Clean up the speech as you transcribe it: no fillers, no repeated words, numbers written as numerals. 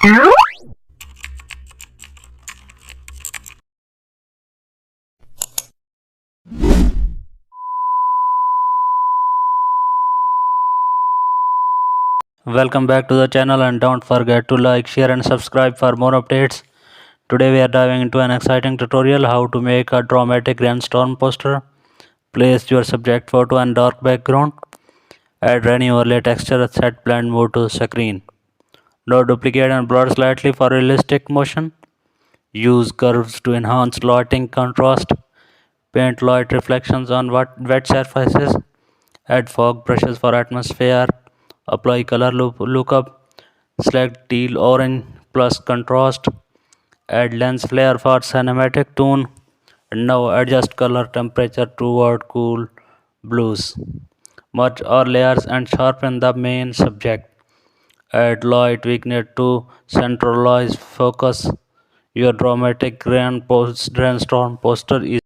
Welcome back to the channel and don't forget to like, share and subscribe for more updates. Today we are diving into an exciting tutorial how to make a dramatic rainstorm poster. Place your subject photo and dark background. Add rainy overlay texture, set blend mode to screen. No duplicate and blur slightly for realistic motion. Use curves to enhance lighting contrast. Paint light reflections on wet surfaces. Add fog brushes for atmosphere. Apply color lookup. Select teal orange plus contrast. Add lens flare for cinematic tone. And now adjust color temperature toward cool blues. Merge all layers and sharpen the main subject. Add light weakness to centralize focus. Your dramatic rainstorm poster is